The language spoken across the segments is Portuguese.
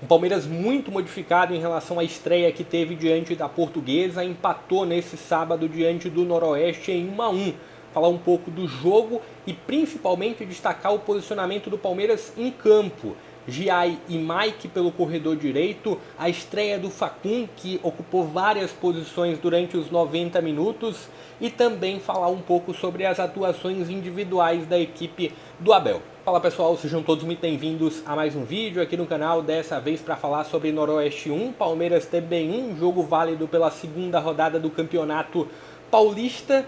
O Palmeiras muito modificado em relação à estreia que teve diante da Portuguesa, empatou nesse sábado diante do Noroeste em 1-1. Falar um pouco do jogo e principalmente destacar o posicionamento do Palmeiras em campo. Giai e Mike pelo corredor direito, a estreia do Facun, que ocupou várias posições durante os 90 minutos, e também falar um pouco sobre as atuações individuais da equipe do Abel. Fala pessoal, sejam todos muito bem-vindos a mais um vídeo aqui no canal, dessa vez para falar sobre Noroeste 1, Palmeiras também 1, jogo válido pela segunda rodada do Campeonato Paulista.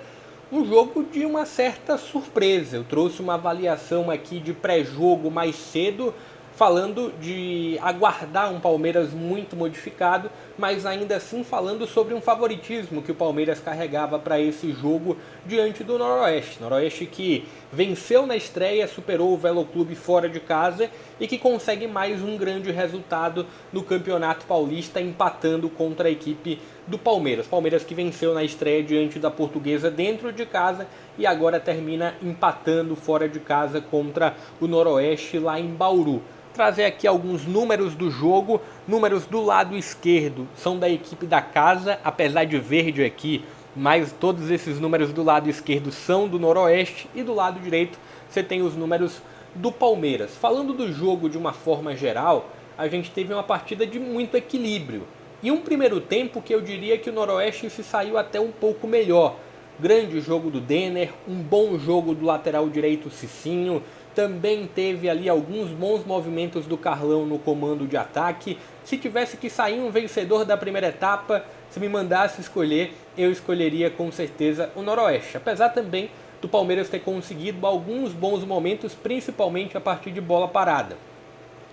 Um jogo de uma certa surpresa. Eu trouxe uma avaliação aqui de pré-jogo mais cedo, falando de aguardar um Palmeiras muito modificado, mas ainda assim falando sobre um favoritismo que o Palmeiras carregava para esse jogo diante do Noroeste. Noroeste que venceu na estreia, superou o Velo Clube fora de casa e que consegue mais um grande resultado no Campeonato Paulista, empatando contra a equipe do Palmeiras. Palmeiras que venceu na estreia diante da Portuguesa dentro de casa e agora termina empatando fora de casa contra o Noroeste lá em Bauru. Trazer aqui alguns números do jogo. Números do lado esquerdo são da equipe da casa, apesar de verde aqui, mas todos esses números do lado esquerdo são do Noroeste, e do lado direito você tem os números do Palmeiras. Falando do jogo de uma forma geral, a gente teve uma partida de muito equilíbrio e um primeiro tempo que eu diria que o Noroeste se saiu até um pouco melhor. Grande jogo do Denner, um bom jogo do lateral direito Cicinho, também teve ali alguns bons movimentos do Carlão no comando de ataque. Se tivesse que sair um vencedor da primeira etapa, se me mandasse escolher, eu escolheria com certeza o Noroeste. Apesar também do Palmeiras ter conseguido alguns bons momentos, principalmente a partir de bola parada.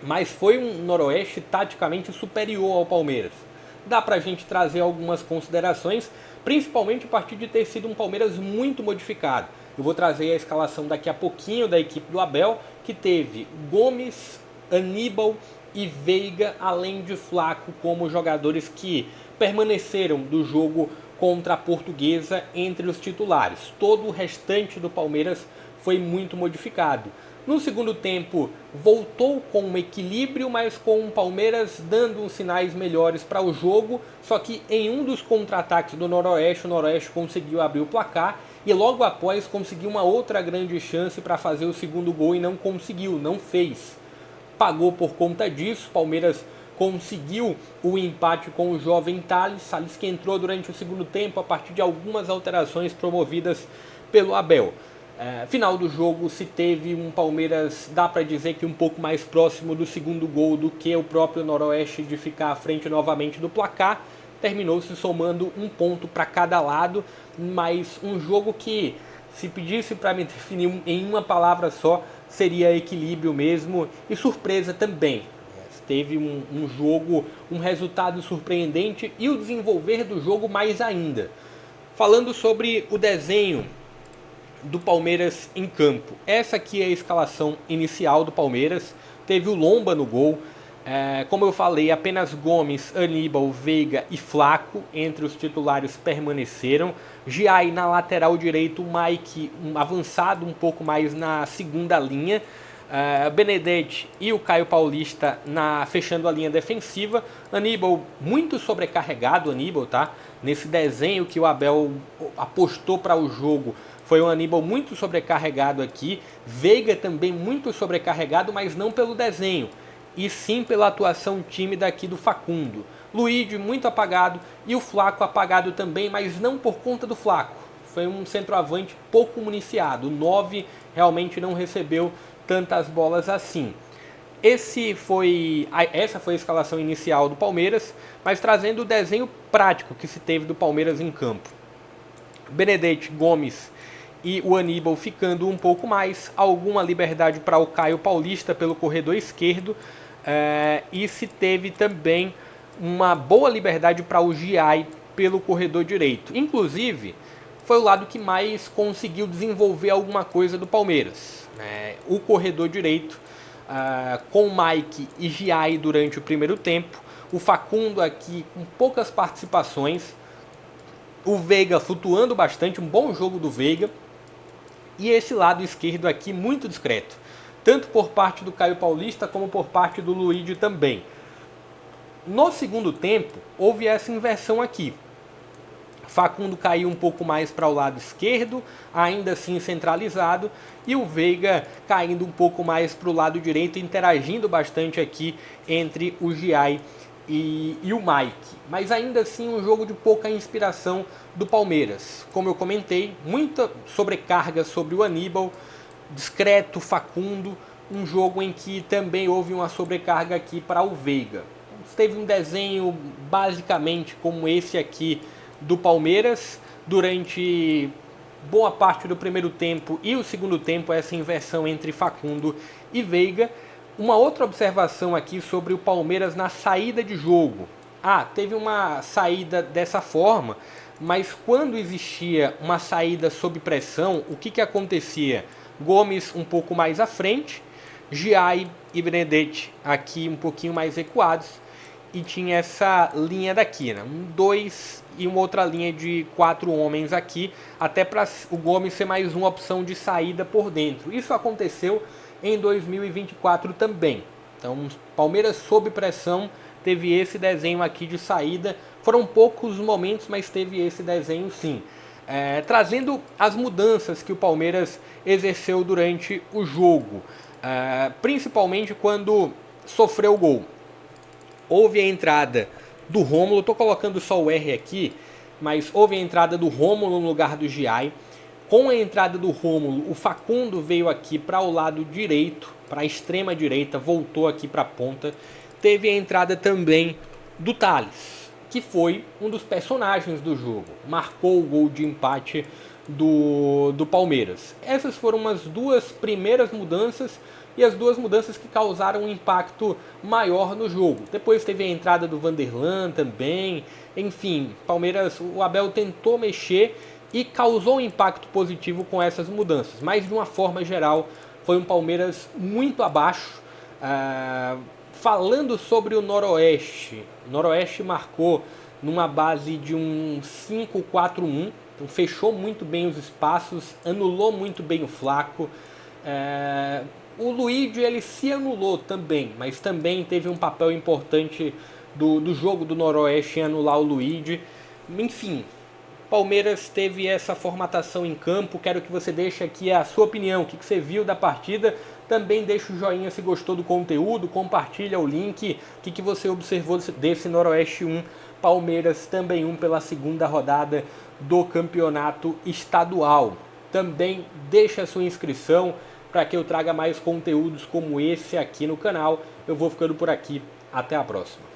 Mas foi um Noroeste taticamente superior ao Palmeiras. Dá pra gente trazer algumas considerações, principalmente a partir de ter sido um Palmeiras muito modificado. Eu vou trazer a escalação daqui a pouquinho da equipe do Abel, que teve Gomes, Aníbal e Veiga, além de Flaco, como jogadores que permaneceram do jogo contra a Portuguesa entre os titulares. Todo o restante do Palmeiras foi muito modificado. No segundo tempo, voltou com um equilíbrio, mas com o Palmeiras dando uns sinais melhores para o jogo, só que em um dos contra-ataques do Noroeste, o Noroeste conseguiu abrir o placar e logo após conseguiu uma outra grande chance para fazer o segundo gol e não conseguiu, não fez. Pagou por conta disso, Palmeiras conseguiu o empate com o jovem Thales que entrou durante o segundo tempo a partir de algumas alterações promovidas pelo Abel. Final do jogo se teve um Palmeiras, dá para dizer que um pouco mais próximo do segundo gol do que o próprio Noroeste de ficar à frente novamente do placar. Terminou se somando um ponto para cada lado, mas um jogo que, se pedisse para me definir em uma palavra só, seria equilíbrio mesmo e surpresa também. Teve um jogo, um resultado surpreendente e o desenvolver do jogo mais ainda. Falando sobre o desenho do Palmeiras em campo. Essa aqui é a escalação inicial do Palmeiras. Teve o Lomba no gol. Como eu falei, apenas Gomes, Aníbal, Veiga e Flaco entre os titulares permaneceram. Giai na lateral direito, Mike avançado um pouco mais na segunda linha. Benedetti e o Caio Paulista fechando a linha defensiva. Aníbal muito sobrecarregado, tá? Nesse desenho que o Abel apostou para o jogo, foi um Aníbal muito sobrecarregado aqui. Veiga também muito sobrecarregado, mas não pelo desenho, e sim pela atuação tímida aqui do Facundo. Luíde muito apagado e o Flaco apagado também, mas não por conta do Flaco. Foi um centroavante pouco municiado. O 9 realmente não recebeu tantas bolas assim. Essa foi a escalação inicial do Palmeiras, mas trazendo o desenho prático que se teve do Palmeiras em campo. Benedetti, Gomes e o Aníbal ficando um pouco mais, alguma liberdade para o Caio Paulista pelo corredor esquerdo, e se teve também uma boa liberdade para o Giai pelo corredor direito. Inclusive, foi o lado que mais conseguiu desenvolver alguma coisa do Palmeiras. O corredor direito, com Mike e Giai durante o primeiro tempo, o Facundo aqui com poucas participações, o Veiga flutuando bastante, um bom jogo do Veiga, e esse lado esquerdo aqui muito discreto, tanto por parte do Caio Paulista como por parte do Luíde também. No segundo tempo, houve essa inversão aqui. Facundo caiu um pouco mais para o lado esquerdo, ainda assim centralizado, e o Veiga caindo um pouco mais para o lado direito, interagindo bastante aqui entre o Giai e o Mike. Mas ainda assim um jogo de pouca inspiração do Palmeiras. Como eu comentei, muita sobrecarga sobre o Aníbal, discreto Facundo, um jogo em que também houve uma sobrecarga aqui para o Veiga. Teve um desenho basicamente como esse aqui do Palmeiras durante boa parte do primeiro tempo e o segundo tempo, essa inversão entre Facundo e Veiga. Uma outra observação aqui sobre o Palmeiras na saída de jogo. Teve uma saída dessa forma, mas quando existia uma saída sob pressão, o que acontecia? Gomes um pouco mais à frente, Giai e Benedetti aqui um pouquinho mais recuados, e tinha essa linha daqui, né? 2 e uma outra linha de 4 homens aqui, até para o Gomes ser mais uma opção de saída por dentro. Isso aconteceu em 2024 também. Então, Palmeiras sob pressão, teve esse desenho aqui de saída. Foram poucos momentos, mas teve esse desenho sim. Trazendo as mudanças que o Palmeiras exerceu durante o jogo. Principalmente quando sofreu o gol. Houve a entrada do Rômulo, estou colocando só o R aqui, mas houve a entrada do Rômulo no lugar do Giai. Com a entrada do Rômulo, o Facundo veio aqui para o lado direito, para a extrema direita, voltou aqui para a ponta. Teve a entrada também do Thales, que foi um dos personagens do jogo, marcou o gol de empate do Palmeiras. Essas foram as duas primeiras mudanças e as duas mudanças que causaram um impacto maior no jogo. Depois teve a entrada do Vanderlan também. Enfim, Palmeiras, o Abel tentou mexer e causou um impacto positivo com essas mudanças. Mas de uma forma geral, foi um Palmeiras muito abaixo. Falando sobre o Noroeste, o Noroeste marcou numa base de um 5-4-1. Então fechou muito bem os espaços, anulou muito bem o Flaco. O Luigi ele se anulou também, mas também teve um papel importante do jogo do Noroeste em anular o Luigi. Enfim, Palmeiras teve essa formatação em campo. Quero que você deixe aqui a sua opinião, o que você viu da partida. Também deixa o joinha se gostou do conteúdo, compartilha o link. O que você observou desse Noroeste 1, Palmeiras também 1 pela segunda rodada do campeonato estadual. Também deixa a sua inscrição para que eu traga mais conteúdos como esse aqui no canal. Eu vou ficando por aqui. Até a próxima.